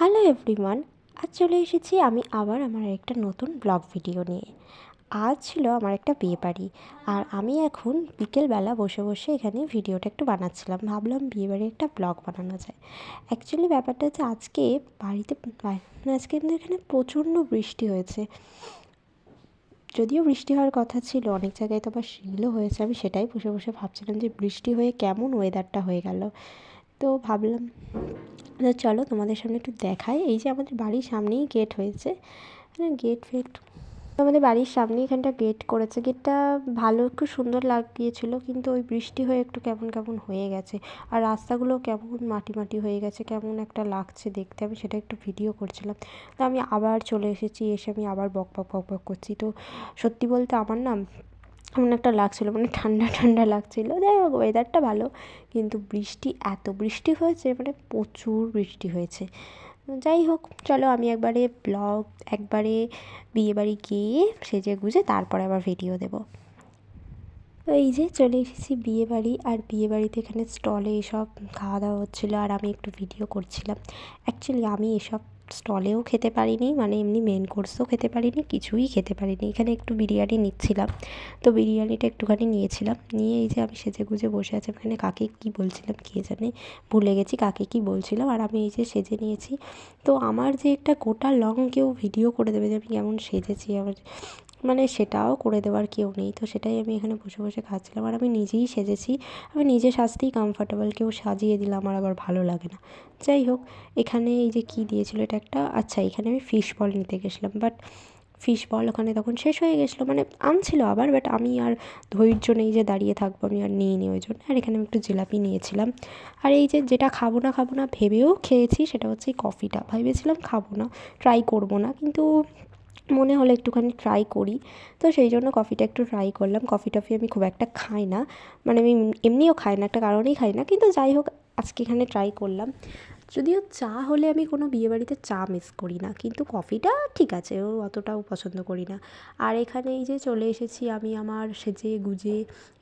Hello everyone, আজ চলে এসেছি আমি আবার আমার একটা নতুন ব্লগ ভিডিও নিয়ে। আজ ছিল আমার একটা বিয়ে বাড়ি, আর আমি এখন বিকেলবেলা বসে বসে এখানে ভিডিওটা একটু বানাচ্ছিলাম। ভাবলাম বিয়েবাড়ির একটা ব্লগ বানানো যায়। অ্যাকচুয়ালি ব্যাপারটা হচ্ছে আজকে বাড়িতে আজকে আমাদের এখানে প্রচণ্ড বৃষ্টি হয়েছে। যদিও বৃষ্টি হওয়ার কথা ছিল, অনেক জায়গায় তো আবার শিলও হয়েছে। আমি সেটাই বসে বসে ভাবছিলাম যে বৃষ্টি হয়ে কেমন ওয়েদারটা হয়ে গেল। তো ভাবলাম চলো তোমাদের সামনে একটু দেখাই। এই যে আমাদের বাড়ির সামনেই গেট হয়েছে, গেট ফেট আমাদের বাড়ির সামনে এখানটা গেট করেছে। গেটটা ভালো, একটু সুন্দর লাগিয়েছিল, কিন্তু ওই বৃষ্টি হয়ে একটু কেমন কেমন হয়ে গেছে। আর রাস্তাগুলো কেমন মাটি মাটি হয়ে গেছে, কেমন একটা লাগছে দেখতে। আমি সেটা একটু ভিডিও করছিলাম। তো আমি আবার চলে এসেছি, এসে আমি আবার বক বক বক বক করছি। তো সত্যি বলতে আমার না এমন একটা লাগছিলো, মানে ঠান্ডা ঠান্ডা লাগছিলো। যাই হোক, ওয়েদারটা ভালো, কিন্তু এত বৃষ্টি হয়েছে, মানে প্রচুর বৃষ্টি হয়েছে। যাই হোক, চলো আমি একবারে বিয়েবাড়ি গিয়ে সেজে গুজে তারপরে আবার ভিডিও দেবো। তো এই যে চলে এসেছি বিয়েবাড়ি, আর বিয়েবাড়িতে এখানে স্টলে এসব খাওয়া দাওয়া হচ্ছিলো, আর আমি একটু ভিডিও করছিলাম। অ্যাকচুয়ালি আমি এসব স্টলেও খেতে পারিনি, মানে এমনি মেন কোর্সও খেতে পারিনি, কিছুই খেতে পারিনি। এখানে একটু বিরিয়ানি নিচ্ছিলাম, তো বিরিয়ানিটা একটুখানি নিয়েছিলাম, নিয়ে এই যে আমি সেজে গুজে বসে আছি। এখানে কাকে কী বলছিলাম কে জানে, ভুলে গেছি কাকে কী বলছিলাম। আর আমি এই যে সেজে নিয়েছি। তো আমার যে একটা গোটা লং কেউ ভিডিও করে দেবে যে আমি কেমন সেজেছি, আমার মানে সেটাও করে দেওয়ার কেউ নেই। তো সেটাই আমি এখানে বসে বসে খাচ্ছিলাম। আর আমি নিজেই সেজেছি, আমি নিজে সাজতেই কমফর্টেবল, কেউ সাজিয়ে দিলে আমার আবার ভালো লাগে না। যাই হোক, এখানে এই যে কী দিয়েছিল, এটা একটা, আচ্ছা, এখানে আমি ফিশ বল নিতে গেছিলাম, বাট ফিশ বল ওখানে তখন শেষ হয়ে গেছিলো, মানে আনছিল আবার, বাট আমি আর ধৈর্য নেই যে দাঁড়িয়ে থাকবো, আমি আর নিইনি ওই জন্য। আর এখানে আমি একটু জিলাপি নিয়েছিলাম। আর এই যে যেটা খাবো না ভেবেও খেয়েছি, সেটা হচ্ছে এই কফিটা। ভেবেছিলাম খাবো না, ট্রাই করবো না, কিন্তু মনে হলো একটুখানি ট্রাই করি। তো সেই জন্য কফিটা একটু ট্রাই করলাম। কফি টফি আমি খুব একটা খাই না, মানে আমি এমনিও খাই না, একটা কারণেই খাই না, কিন্তু যাই হোক আজকে এখানে ট্রাই করলাম। যদিও চা হলে আমি কোনো বিয়েবাড়িতে চা মিস করি না, কিন্তু কফিটা ঠিক আছে, অতটাও পছন্দ করি না। আর এখানে এই যে চলে এসেছি আমি আমার সেজে গুজে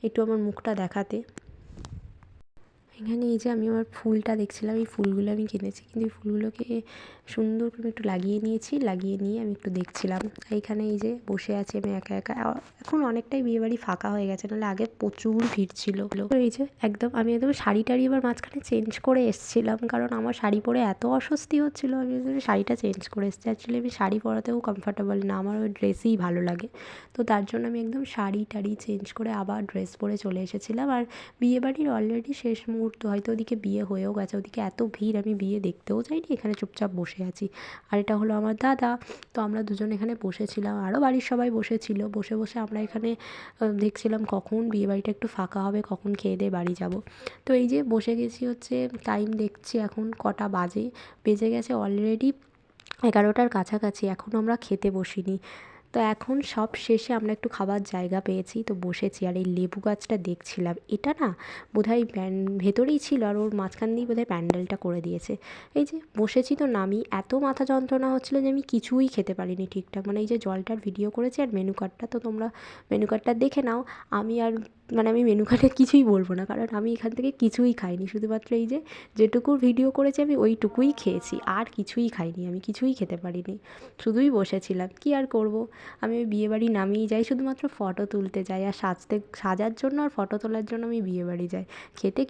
একটু আমার মুখটা দেখাতে। এখানে এই যে আমি আমার ফুলটা দেখছিলাম, এই ফুলগুলো আমি কিনেছি, কিন্তু এই ফুলগুলোকে সুন্দর করে একটু লাগিয়ে নিয়েছি, লাগিয়ে নিয়ে আমি একটু দেখছিলাম। এইখানে এই যে বসে আছি আমি একা একা। এখন অনেকটাই বিয়েবাড়ি ফাঁকা হয়ে গেছে, নাহলে আগে প্রচুর ভিড় ছিল। তো এই যে আমি একদম শাড়ি টাড়ি এবার মাঝখানে চেঞ্জ করে এসেছিলাম, কারণ আমার শাড়ি পরে এত অস্বস্তি হচ্ছিলো, আমি শাড়িটা চেঞ্জ করে এসেছি। অ্যাকচুয়ালি আমি শাড়ি পরাতেও কমফর্টেবল না, আমার ওই ড্রেসই ভালো লাগে। তো তার জন্য আমি একদম শাড়ি টাড়ি চেঞ্জ করে আবার ড্রেস পরে চলে এসেছিলাম। আর বিয়েবাড়ির অলরেডি শেষ মুহূর্ত, হয়তো ওদিকে বিয়ে হয়েও গেছে, ওদিকে এত ভিড়, আমি বিয়ে দেখতেও যাইনি, এখানে চুপচাপ বসে আছি। আর এটা হলো আমার দাদা। তো আমরা দুজন এখানে বসেছিলাম, আরও বাড়ির সবাই বসেছিল। বসে বসে আমরা এখানে দেখছিলাম কখন বিয়েবাড়িটা একটু ফাঁকা হবে, কখন খেয়ে দিয়ে বাড়ি যাব। তো এই যে বসে গেছি, হচ্ছে টাইম দেখছি এখন কটা বাজে। বেজে গেছে অলরেডি 11টার কাছাকাছি, এখনও আমরা খেতে বসিনি। তো এখন সব শেষে আমরা একটু খাবার জায়গা পেয়েছি, তো বসেছি। আর এই লেবু গাছটা দেখছিলাম, এটা না বোধহয় ভেতরেই ছিল, আর ওর মাঝখান দিয়েই বোধহয় প্যান্ডেলটা করে দিয়েছে। এই যে বসেছি, তো নামি এত মাথা যন্ত্রণা হচ্ছিলো যে আমি কিছুই খেতে পারিনি ঠিকঠাক। মানে এই যে জলটার ভিডিও করেছি আর মেনু কার্ডটা, তো তোমরা মেনু কার্ডটা দেখে নাও। আমি মেনু কার্ডে কিছুই বলবো না, কারণ আমি এখান থেকে কিছুই খাইনি। শুধুমাত্র এই যে যেটুকু ভিডিও করেছি আমি ওইটুকুই খেয়েছি, আর কিছুই খাইনি, আমি কিছুই খেতে পারিনি, শুধুই বসেছিলাম। কী আর করবো, আমি ওই বিয়েবাড়ি নামেই যাই শুধুমাত্র ফটো তুলতে যাই, আর সাজার জন্য আর ফটো তোলার জন্য আমি বিয়েবাড়ি যাই, খেতে